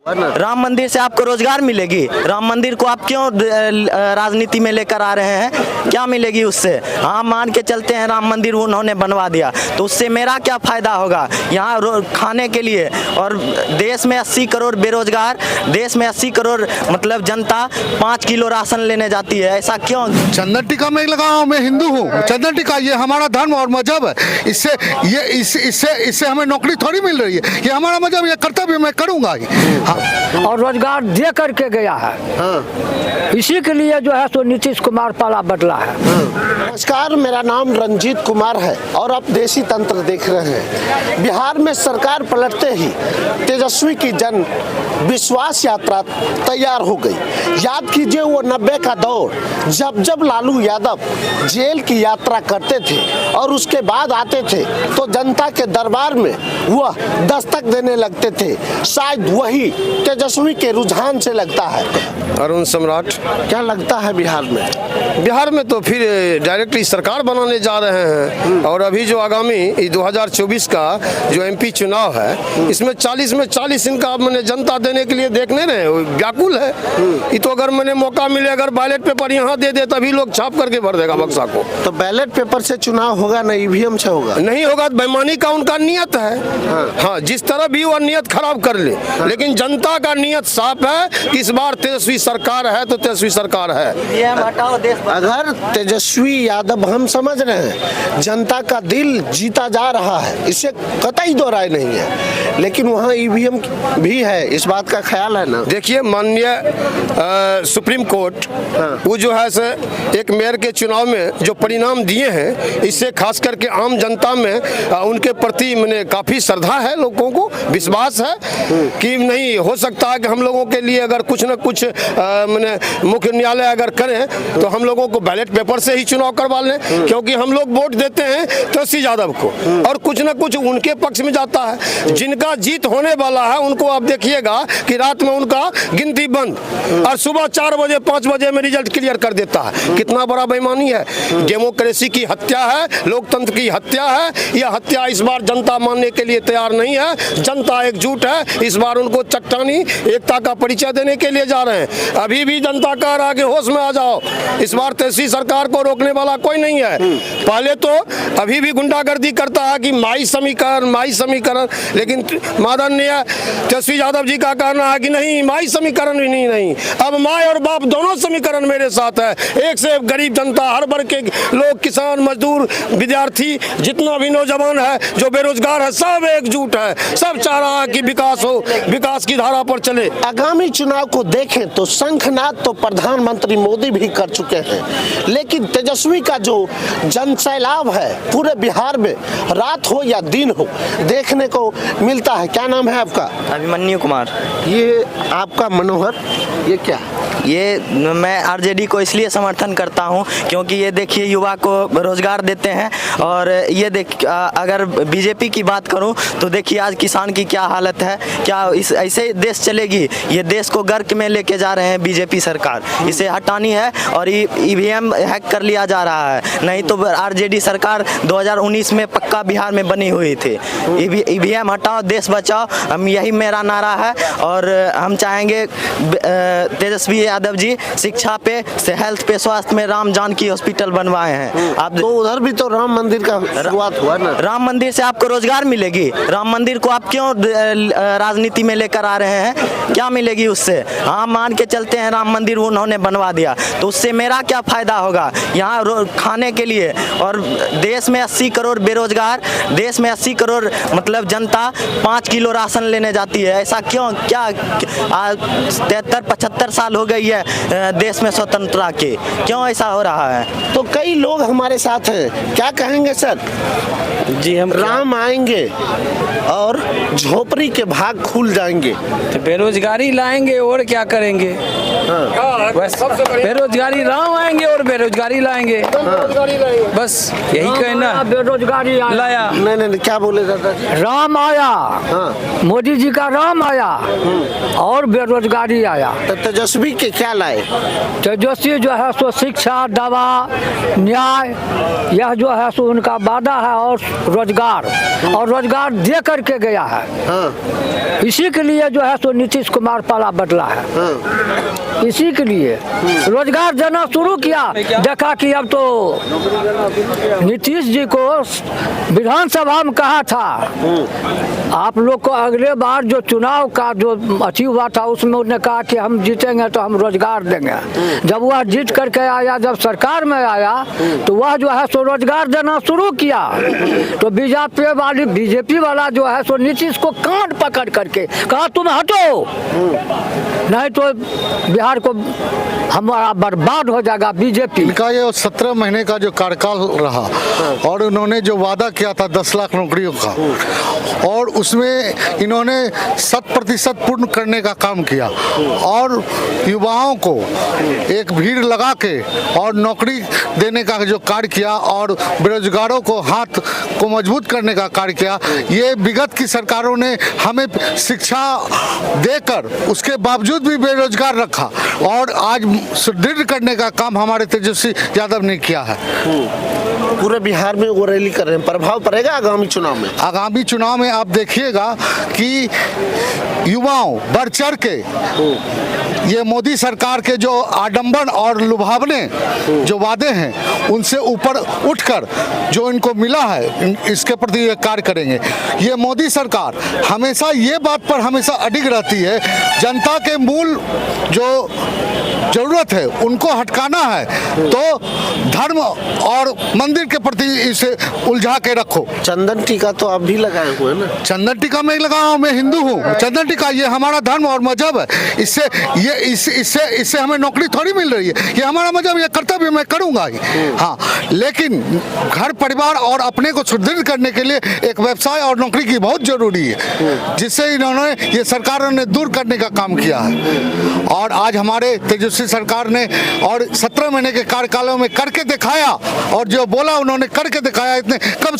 राम मंदिर से आपको रोजगार मिलेगी? राम मंदिर को आप क्यों राजनीति में लेकर आ रहे हैं? क्या मिलेगी उससे? हाँ, मान के चलते हैं राम मंदिर उन्होंने बनवा दिया तो उससे मेरा क्या फायदा होगा यहाँ खाने के लिए? और देश में 80 करोड़ बेरोजगार, देश में 80 करोड़ मतलब जनता 5 किलो राशन लेने जाती है, ऐसा क्यों? चंदन टीका में लगा हूँ, मैं हिंदू हूँ। चंदन टीका ये हमारा धर्म और मजहब है। इससे हमें नौकरी थोड़ी मिल रही है। ये हमारा मजहब, ये कर्तव्य मैं करूँगा ही। हाँ। और रोजगार दे करके गया है। हाँ। इसी के लिए जो है सो नीतीश कुमार पाला बदला है। नमस्कार, मेरा नाम रंजीत कुमार है और आप देसी तंत्र देख रहे हैं। बिहार में सरकार पलटते ही तेजस्वी की जन विश्वास यात्रा तैयार हो गई। याद कीजिए वो 90 का दौर, जब लालू यादव जेल की यात्रा करते थे और उसके बाद आते थे तो जनता के दरबार में वह दस्तक देने लगते थे। शायद वही तेजस्वी के रुझान से लगता है। अरुण सम्राट। क्या लगता है बिहार में तो फिर डायरेक्टली सरकार बनाने जा रहे हैं। और अभी जो आगामी 2024 का जो एमपी चुनाव है, इसमें 40 में 40 इनका मैंने जनता देने के लिए देखने रहे व्याकुल है। ये तो अगर मैंने मौका मिले, अगर बैलेट पेपर यहाँ दे दे तभी लोग छाप करके भर देगा बक्सा को। तो बैलेट पेपर से चुनाव होगा ना, ईवीएम से होगा? नहीं होगा, बेईमानी का उनका नियत है। हाँ, जिस तरह भी वो नियत खराब कर ले, लेकिन जनता का नियत साफ है। इस बार तेजस्वी सरकार है तो तेजस्वी सरकार है। अगर तेजस्वी यादव, हम समझ रहे हैं जनता का दिल जीता जा रहा है, इससे कतई दो राय नहीं है, लेकिन वहाँ ईवीएम भी है, इस बात का ख्याल है ना? देखिए, माननीय सुप्रीम कोर्ट वो जो है से एक मेयर के चुनाव में जो परिणाम दिए हैं, इससे खास करके आम जनता में उनके प्रति मैंने काफी श्रद्धा है, लोगों को विश्वास है कि नहीं हो सकता है कि हम लोगों के लिए अगर कुछ न कुछ मैंने मुख्य न्यायालय अगर करें तो हम लोगों को बैलेट पेपर से ही चुनाव करवा लें, क्योंकि हम लोग वोट देते हैं तेजस्वी यादव को और कुछ न कुछ उनके पक्ष में जाता है। जिनका जीत होने वाला है उनको आप देखिएगा कि रात में उनका गिनती बंद और सुबह 4 बजे 5 बजे में रिजल्ट क्लियर कर देता है। कितना बड़ा बेईमानी है। डेमोक्रेसी की हत्या है, लोकतंत्र की हत्या है। यह हत्या इस बार जनता मानने के लिए तैयार नहीं है। जनता एकजुट है। इस बार उनको चट्टानी एकता का परिचय देने के लिए जा रहे हैं। अभी भी जनता कह रहा है कि होश में आ जाओ, इस बार तेजस्वी सरकार को रोकने वाला कोई नहीं है। पहले तो अभी भी गुंडागर्दी करता है कि माई समीकरण, लेकिन माननीय तेजस्वी यादव जी का कहना है कि नहीं, माई समीकरण भी नहीं, अब माँ और बाप दोनों समीकरण मेरे साथ है। एक से गरीब जनता, हर वर्ग के लोग, किसान, मजदूर, विद्यार्थी, जितना भी नौजवान है, जो बेरोजगार है, सब एकजुट है। सब चाह रहा है कि विकास हो, विकास की धारा पर चले। आगामी चुनाव को देखें तो शंखनाद तो प्रधानमंत्री मोदी भी कर चुके हैं, लेकिन तेजस्वी का जो जनसैलाब है पूरे बिहार में, रात हो या दिन हो, देखने को मिलता है। क्या नाम है आपका? अभिमन्यु कुमार। ये आपका मनोहर, ये क्या? ये मैं आरजेडी को इसलिए समर्थन करता हूं क्योंकि ये देखिए युवा को रोजगार देते हैं। और ये अगर बीजेपी की बात करूं तो देखिए आज किसान की क्या हालत है। क्या ऐसे देश चलेगी? ये देश को गर्क में लेके जा रहे हैं बीजेपी सरकार, इसे हटानी है। और ईवीएम हैक कर लिया जा रहा है, नहीं तो आरजेडी सरकार 2019 में पक्का बिहार में बनी हुई थी। ईवीएम हटाओ, देश बचाओ, हम यही मेरा नारा है। और हम चाहेंगे तेजस्वी यादव जी शिक्षा पे, हेल्थ पे, स्वास्थ्य में राम जानकी हॉस्पिटल बनवाए हैं। आप तो उधर भी तो राम मंदिर का शुरुआत हुआ ना। राम मंदिर से आपको रोजगार मिलेगी? राम मंदिर को आप क्यों राजनीति में लेकर आ रहे हैं? क्या मिलेगी उससे? हाँ, मान के चलते हैं राम मंदिर उन्होंने बनवा दिया तो उससे मेरा क्या फायदा होगा यहाँ खाने के लिए? और देश में 80 करोड़ बेरोजगार, देश में 80 करोड़ मतलब जनता 5 किलो राशन लेने जाती है, ऐसा क्यों? क्या 73-75 साल हो गई है देश में स्वतंत्रता के, क्यों ऐसा हो रहा है? तो कई लोग हमारे साथ हैं, क्या कहेंगे सर? जी, हम राम आएंगे और झोपड़ी के भाग खुल जाएंगे, तो बेरोजगारी लाएंगे और क्या करेंगे? बस बेरोजगारी, राम आएंगे और बेरोजगारी लाएंगे। बस यही कहना। बेरोजगारी लाया। नहीं, क्या बोले दादा? राम आया, मोदी जी का राम आया और बेरोजगारी आया। तो तेजस्वी के क्या लाए? तेजस्वी जो है सो शिक्षा, दवा, न्याय, यह जो है सो उनका वादा है। और रोजगार दे करके गया है। इसी के लिए जो है सो नीतीश कुमार पाला बदला है। इसी के लिए रोजगार देना शुरू किया, देखा कि अब तो नीतीश जी को विधानसभा में कहा था आप लोग को अगले बार जो चुनाव का जो अची हुआ था उसमें उन्होंने कहा कि हम जीतेंगे तो हम रोजगार देंगे। जब वह जीत करके आया, जब सरकार में आया तो वह जो है सो रोजगार देना शुरू किया। तो बीजेपी वाला जो है सो नीतीश को कान पकड़ करके कहा तुम हटो, नहीं तो बिहार को हमारा बर्बाद हो जाएगा बीजेपी। इनका ये 17 महीने का जो कार्यकाल रहा और उन्होंने जो वादा किया था 10 लाख नौकरियों का, और उसमें इन्होंने 100% पूर्ण करने का काम किया और युवाओं को एक भीड़ लगा के और नौकरी देने का जो कार्य किया और बेरोजगारों को हाथ को मजबूत करने का कार्य किया। ये विगत की सरकारों ने हमें शिक्षा देकर उसके बावजूद भी बेरोजगार रखा और आज सुदृढ़ करने का काम हमारे तेजस्वी यादव ने किया है। पूरे बिहार में वो रैली कर रहे हैं, प्रभाव पड़ेगा आगामी चुनाव में? आगामी चुनाव में आप देखिएगा कि युवाओं बढ़ चढ़ के ये मोदी सरकार के जो आडंबर और लुभावने जो वादे हैं उनसे ऊपर उठकर जो इनको मिला है इसके प्रति ये कार्य करेंगे। ये मोदी सरकार हमेशा ये बात पर हमेशा अडिग रहती है, जनता के मूल जो जरूरत है उनको हटकाना है तो धर्म और मंदिर के प्रति इसे उलझा के रखो। चंदन टीका तो आप भी लगाए हुए हैं ना? चंदन टीका मैं लगाया हूँ, मैं हिंदू हूँ। चंदन टीका ये हमारा धर्म और मजहब है, इससे हमें नौकरी थोड़ी मिल रही है, ये हमारा मजहब, ये कर्तव्य मैं करूँगा ही। हाँ, लेकिन घर परिवार और अपने को सुदृढ़ करने के लिए एक व्यवसाय और नौकरी की बहुत जरूरी है, जिससे इन्होंने ये सरकारों ने दूर करने का काम किया है। और आज हमारे तेजस्वी सरकार ने और 17 महीने के कार्यकालों में करके दिखाया और जो बोला उन्होंने करके दिखाया। इतने कम